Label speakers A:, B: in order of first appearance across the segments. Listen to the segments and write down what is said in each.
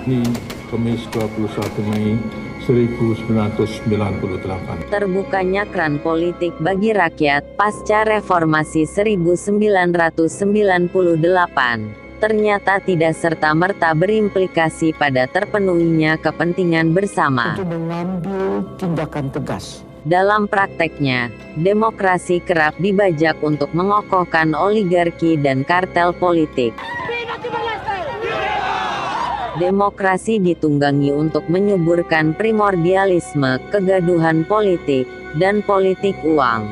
A: Ini Kamis 21 Mei 1998.
B: Terbukanya keran politik bagi rakyat pasca reformasi 1998 ternyata tidak serta-merta berimplikasi pada terpenuhinya kepentingan bersama.
C: Untuk mengambil tindakan tegas.
B: Dalam prakteknya, demokrasi kerap dibajak untuk mengokohkan oligarki dan kartel politik. Demokrasi ditunggangi untuk menyuburkan primordialisme, kegaduhan politik, dan politik uang.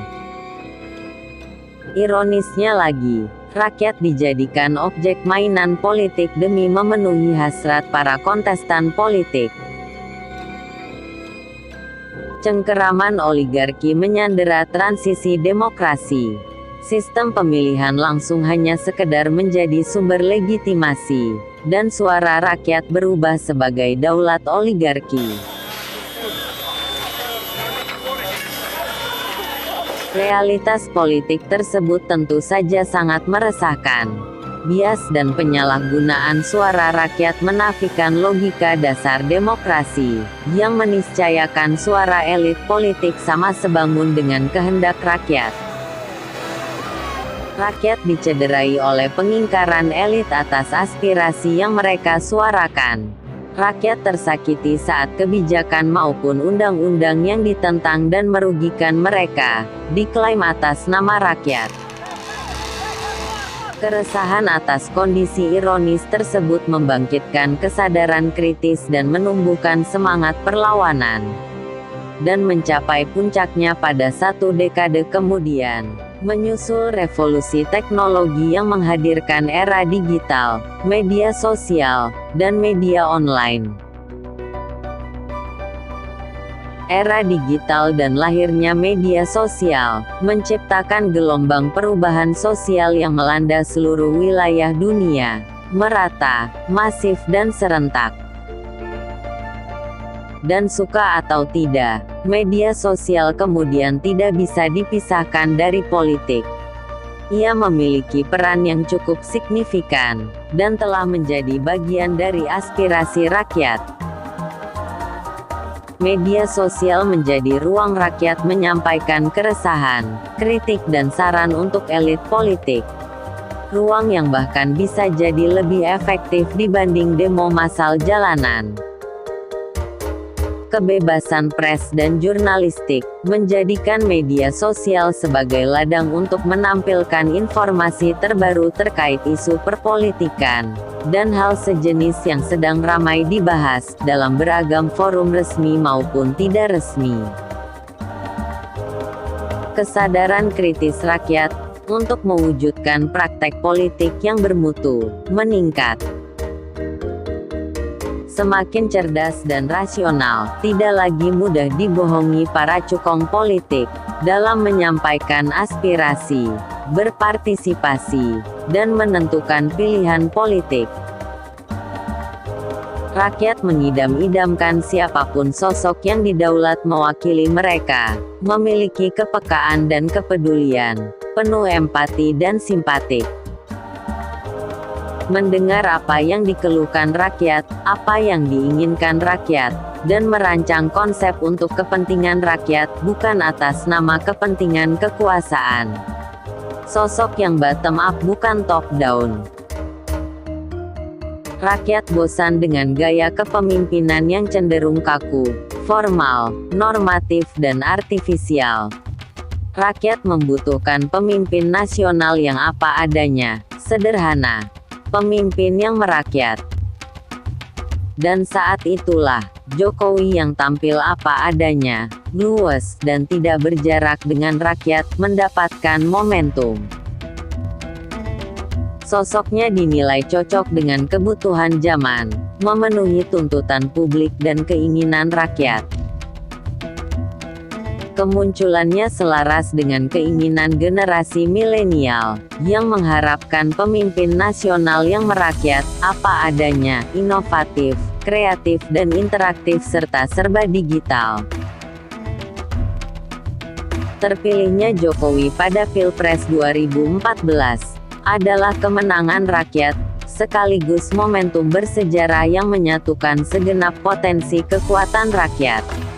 B: Ironisnya lagi, rakyat dijadikan objek mainan politik demi memenuhi hasrat para kontestan politik. Cengkeraman oligarki menyandera transisi demokrasi. Sistem pemilihan langsung hanya sekedar menjadi sumber legitimasi, dan suara rakyat berubah sebagai daulat oligarki. Realitas politik tersebut tentu saja sangat meresahkan. Bias dan penyalahgunaan suara rakyat menafikan logika dasar demokrasi, yang meniscayakan suara elit politik sama sebangun dengan kehendak rakyat. Rakyat dicederai oleh pengingkaran elit atas aspirasi yang mereka suarakan. Rakyat tersakiti saat kebijakan maupun undang-undang yang ditentang dan merugikan mereka, diklaim atas nama rakyat. Keresahan atas kondisi ironis tersebut membangkitkan kesadaran kritis dan menumbuhkan semangat perlawanan. Dan mencapai puncaknya pada 1 dekade kemudian. Menyusul revolusi teknologi yang menghadirkan era digital, media sosial, dan media online. Era digital dan lahirnya media sosial, menciptakan gelombang perubahan sosial yang melanda seluruh wilayah dunia, merata, masif dan serentak. Dan suka atau tidak, media sosial kemudian tidak bisa dipisahkan dari politik. Ia memiliki peran yang cukup signifikan, dan telah menjadi bagian dari aspirasi rakyat. Media sosial menjadi ruang rakyat menyampaikan keresahan, kritik dan saran untuk elit politik. Ruang yang bahkan bisa jadi lebih efektif dibanding demo massal jalanan. Kebebasan pers dan jurnalistik, menjadikan media sosial sebagai ladang untuk menampilkan informasi terbaru terkait isu perpolitikan, dan hal sejenis yang sedang ramai dibahas, dalam beragam forum resmi maupun tidak resmi. Kesadaran kritis rakyat, untuk mewujudkan praktek politik yang bermutu, meningkat. Semakin cerdas dan rasional, tidak lagi mudah dibohongi para cukong politik, dalam menyampaikan aspirasi, berpartisipasi, dan menentukan pilihan politik. Rakyat mengidam-idamkan siapapun sosok yang didaulat mewakili mereka, memiliki kepekaan dan kepedulian, penuh empati dan simpatik. Mendengar apa yang dikeluhkan rakyat, apa yang diinginkan rakyat, dan merancang konsep untuk kepentingan rakyat, bukan atas nama kepentingan kekuasaan. Sosok yang bottom up bukan top down. Rakyat bosan dengan gaya kepemimpinan yang cenderung kaku, formal, normatif dan artifisial. Rakyat membutuhkan pemimpin nasional yang apa adanya, sederhana, pemimpin yang merakyat. Dan saat itulah, Jokowi yang tampil apa adanya, luwes dan tidak berjarak dengan rakyat, mendapatkan momentum. Sosoknya dinilai cocok dengan kebutuhan zaman, memenuhi tuntutan publik dan keinginan rakyat. Kemunculannya selaras dengan keinginan generasi milenial, yang mengharapkan pemimpin nasional yang merakyat, apa adanya, inovatif, kreatif dan interaktif serta serba digital. Terpilihnya Jokowi pada Pilpres 2014, adalah kemenangan rakyat, sekaligus momentum bersejarah yang menyatukan segenap potensi kekuatan rakyat.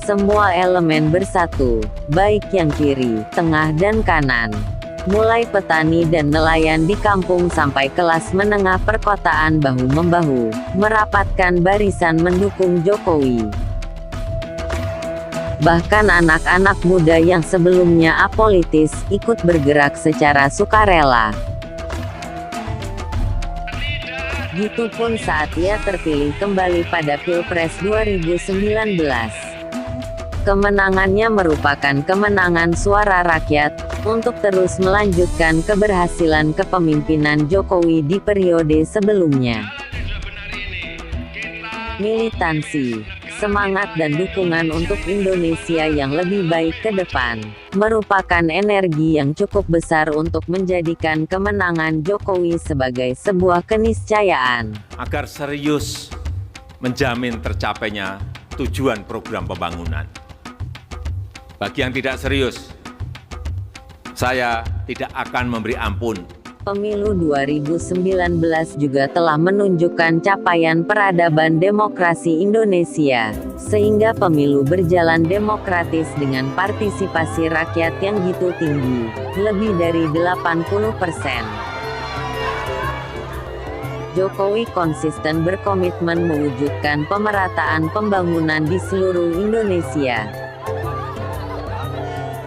B: Semua elemen bersatu, baik yang kiri, tengah dan kanan. Mulai petani dan nelayan di kampung sampai kelas menengah perkotaan bahu-membahu, merapatkan barisan mendukung Jokowi. Bahkan anak-anak muda yang sebelumnya apolitis, ikut bergerak secara sukarela. Gitupun saat ia terpilih kembali pada Pilpres 2019. Kemenangannya merupakan kemenangan suara rakyat, untuk terus melanjutkan keberhasilan kepemimpinan Jokowi di periode sebelumnya. Militansi, semangat dan dukungan untuk Indonesia yang lebih baik ke depan, merupakan energi yang cukup besar untuk menjadikan kemenangan Jokowi sebagai sebuah keniscayaan.
D: Agar serius menjamin tercapainya tujuan program pembangunan. Bagi yang tidak serius, saya tidak akan memberi ampun.
B: Pemilu 2019 juga telah menunjukkan capaian peradaban demokrasi Indonesia, sehingga pemilu berjalan demokratis dengan partisipasi rakyat yang gitu tinggi, lebih dari 80%. Jokowi konsisten berkomitmen mewujudkan pemerataan pembangunan di seluruh Indonesia.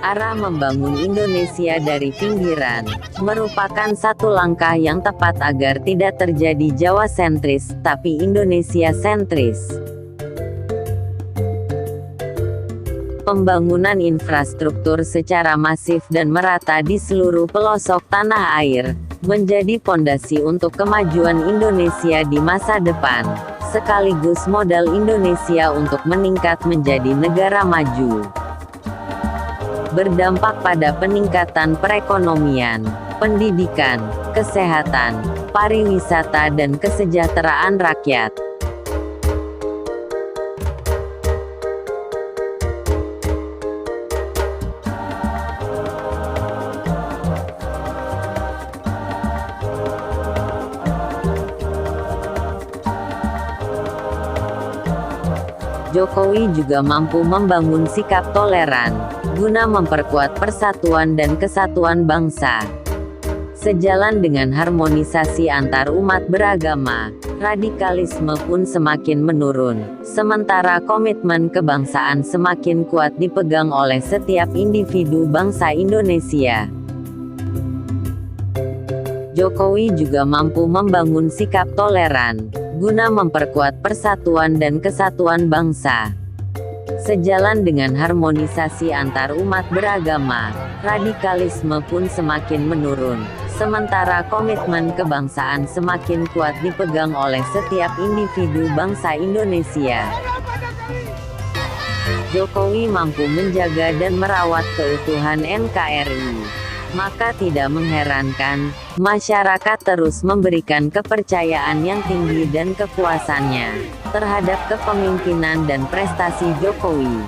B: Arah membangun Indonesia dari pinggiran, merupakan satu langkah yang tepat agar tidak terjadi Jawa sentris, tapi Indonesia sentris. Pembangunan infrastruktur secara masif dan merata di seluruh pelosok tanah air, menjadi pondasi untuk kemajuan Indonesia di masa depan, sekaligus modal Indonesia untuk meningkat menjadi negara maju. Berdampak pada peningkatan perekonomian, pendidikan, kesehatan, pariwisata dan kesejahteraan rakyat. Jokowi juga mampu membangun sikap toleran, guna memperkuat persatuan dan kesatuan bangsa. Sejalan dengan harmonisasi antar umat beragama, radikalisme pun semakin menurun, sementara komitmen kebangsaan semakin kuat dipegang oleh setiap individu bangsa Indonesia. Jokowi juga mampu membangun sikap toleran, guna memperkuat persatuan dan kesatuan bangsa. Sejalan dengan harmonisasi antar umat beragama, radikalisme pun semakin menurun, sementara komitmen kebangsaan semakin kuat dipegang oleh setiap individu bangsa Indonesia. Jokowi mampu menjaga dan merawat keutuhan NKRI. Maka tidak mengherankan, masyarakat terus memberikan kepercayaan yang tinggi dan kepuasannya terhadap kepemimpinan dan prestasi Jokowi.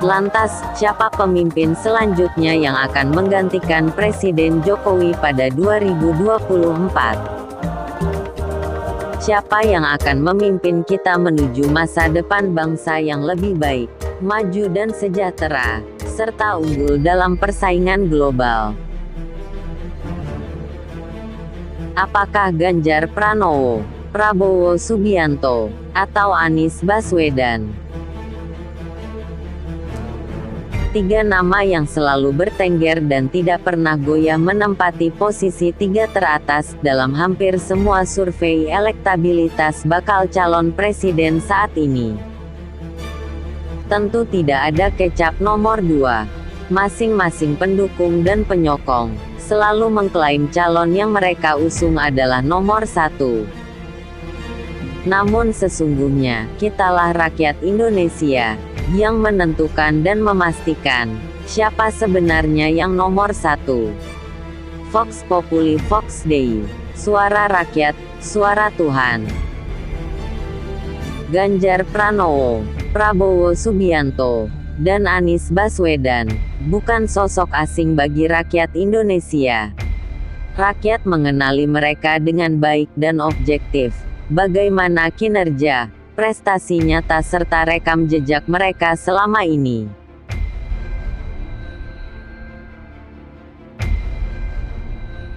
B: Lantas, siapa pemimpin selanjutnya yang akan menggantikan Presiden Jokowi pada 2024? Siapa yang akan memimpin kita menuju masa depan bangsa yang lebih baik, maju dan sejahtera, serta unggul dalam persaingan global? Apakah Ganjar Pranowo, Prabowo Subianto, atau Anies Baswedan? Tiga nama yang selalu bertengger dan tidak pernah goyah menempati posisi 3 teratas dalam hampir semua survei elektabilitas bakal calon presiden saat ini. Tentu tidak ada kecap nomor 2. Masing-masing pendukung dan penyokong selalu mengklaim calon yang mereka usung adalah nomor 1. Namun sesungguhnya, kitalah rakyat Indonesia yang menentukan dan memastikan siapa sebenarnya yang nomor 1. Vox Populi Vox Dei, suara rakyat, suara Tuhan. Ganjar Pranowo, Prabowo Subianto, dan Anies Baswedan bukan sosok asing bagi rakyat Indonesia. Rakyat mengenali mereka dengan baik dan objektif. Bagaimana kinerja, prestasi nyata serta rekam jejak mereka selama ini.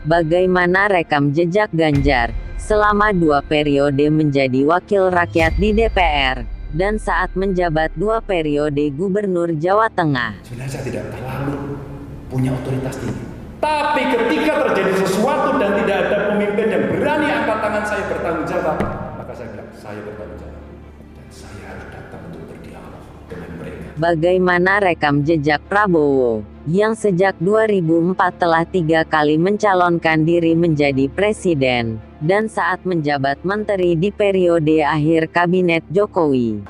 B: Bagaimana rekam jejak Ganjar selama 2 periode menjadi wakil rakyat di DPR, dan saat menjabat 2 periode Gubernur Jawa Tengah.
E: Sebenarnya saya tidak terlalu punya otoritas tinggi. Tapi ketika terjadi sesuatu dan tidak ada pemimpin yang berani angkat tangan saya bertanggung jawab, maka saya bilang, saya bertanggung jawab. Dan saya harus datang untuk berdialog dengan mereka.
B: Bagaimana rekam jejak Prabowo, yang sejak 2004 telah 3 kali mencalonkan diri menjadi presiden, dan saat menjabat menteri di periode akhir kabinet Jokowi.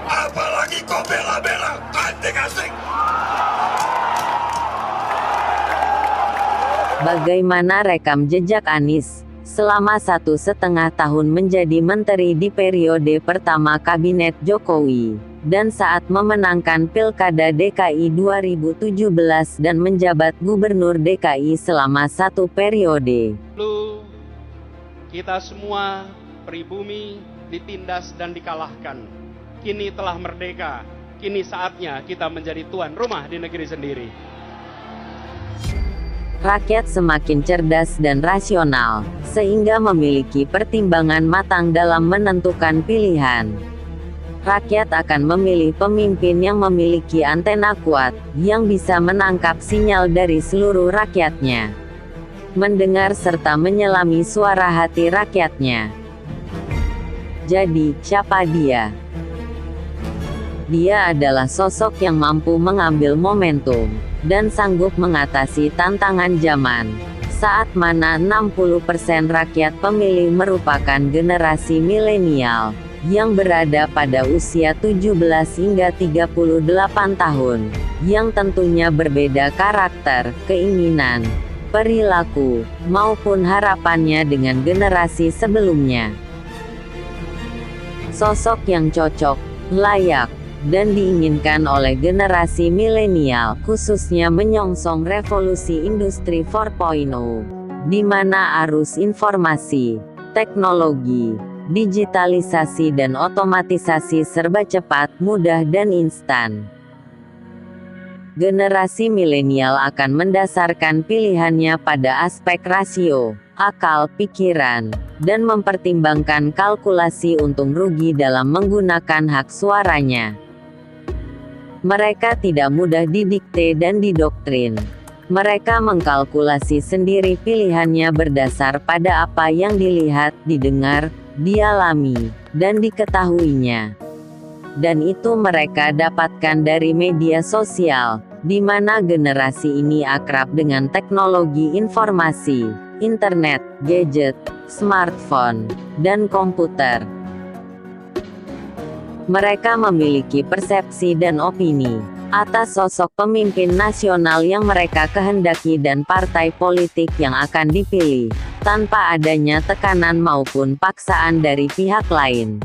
E: Apalagi kau bela-bela anting-anting.
B: Bagaimana rekam jejak Anies selama 1,5 tahun menjadi menteri di periode pertama kabinet Jokowi, dan saat memenangkan Pilkada DKI 2017 dan menjabat Gubernur DKI selama 1 periode.
F: Lalu kita semua pribumi ditindas dan dikalahkan. Kini telah merdeka, kini saatnya kita menjadi tuan rumah di negeri sendiri.
B: Rakyat semakin cerdas dan rasional, sehingga memiliki pertimbangan matang dalam menentukan pilihan. Rakyat akan memilih pemimpin yang memiliki antena kuat, yang bisa menangkap sinyal dari seluruh rakyatnya, mendengar serta menyelami suara hati rakyatnya. Jadi, siapa dia? Dia adalah sosok yang mampu mengambil momentum dan sanggup mengatasi tantangan zaman. Saat mana 60% rakyat pemilih merupakan generasi milenial yang berada pada usia 17 hingga 38 tahun, yang tentunya berbeda karakter, keinginan, perilaku, maupun harapannya dengan generasi sebelumnya. Sosok yang cocok, layak, dan diinginkan oleh generasi milenial, khususnya menyongsong revolusi industri 4.0, di mana arus informasi, teknologi, digitalisasi dan otomatisasi serba cepat, mudah dan instan. Generasi milenial akan mendasarkan pilihannya pada aspek rasio, akal pikiran, dan mempertimbangkan kalkulasi untung rugi dalam menggunakan hak suaranya. Mereka tidak mudah didikte dan didoktrin. Mereka mengkalkulasi sendiri pilihannya berdasar pada apa yang dilihat, didengar, dialami, dan diketahuinya. Dan itu mereka dapatkan dari media sosial, di mana generasi ini akrab dengan teknologi informasi, internet, gadget, smartphone, dan komputer. Mereka memiliki persepsi dan opini atas sosok pemimpin nasional yang mereka kehendaki dan partai politik yang akan dipilih, tanpa adanya tekanan maupun paksaan dari pihak lain.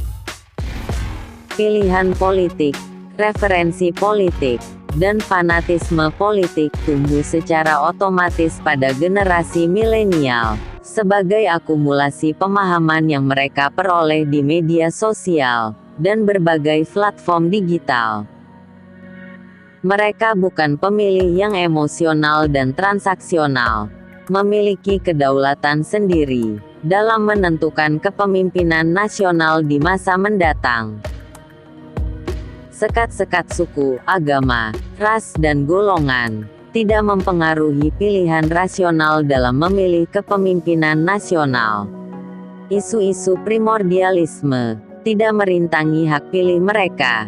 B: Pilihan politik, referensi politik, dan fanatisme politik tumbuh secara otomatis pada generasi milenial, sebagai akumulasi pemahaman yang mereka peroleh di media sosial dan berbagai platform digital. Mereka bukan pemilih yang emosional dan transaksional, memiliki kedaulatan sendiri, dalam menentukan kepemimpinan nasional di masa mendatang. Sekat-sekat suku, agama, ras dan golongan tidak mempengaruhi pilihan rasional dalam memilih kepemimpinan nasional. Isu-isu primordialisme tidak merintangi hak pilih mereka.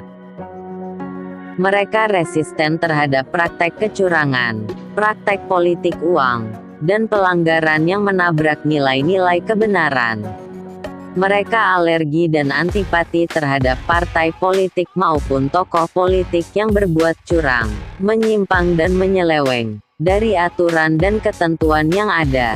B: Mereka resisten terhadap praktek kecurangan, praktek politik uang, dan pelanggaran yang menabrak nilai-nilai kebenaran. Mereka alergi dan antipati terhadap partai politik maupun tokoh politik yang berbuat curang, menyimpang dan menyeleweng dari aturan dan ketentuan yang ada.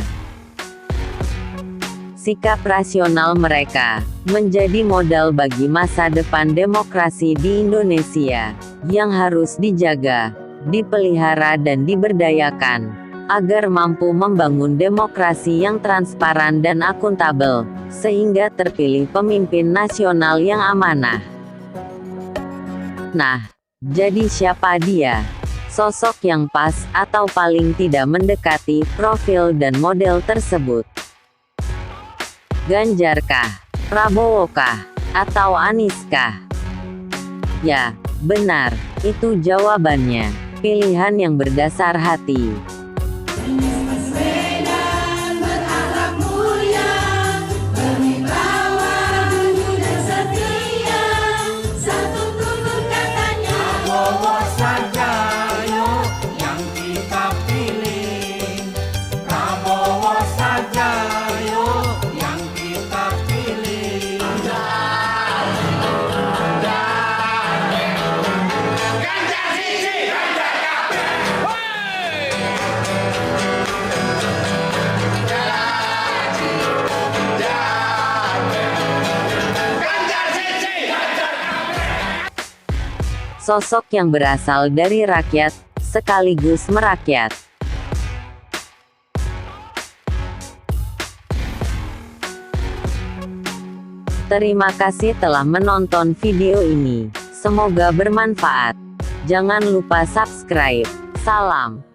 B: Sikap rasional mereka menjadi modal bagi masa depan demokrasi di Indonesia, yang harus dijaga, dipelihara dan diberdayakan, agar mampu membangun demokrasi yang transparan dan akuntabel, sehingga terpilih pemimpin nasional yang amanah. Nah, jadi siapa dia? Sosok yang pas atau paling tidak mendekati profil dan model tersebut? Ganjarkah? Prabowokah? Atau Anieskah? Ya, benar, itu jawabannya. Pilihan yang berdasar hati. Sosok yang berasal dari rakyat, sekaligus merakyat. Terima kasih telah menonton video ini. Semoga bermanfaat. Jangan lupa subscribe. Salam.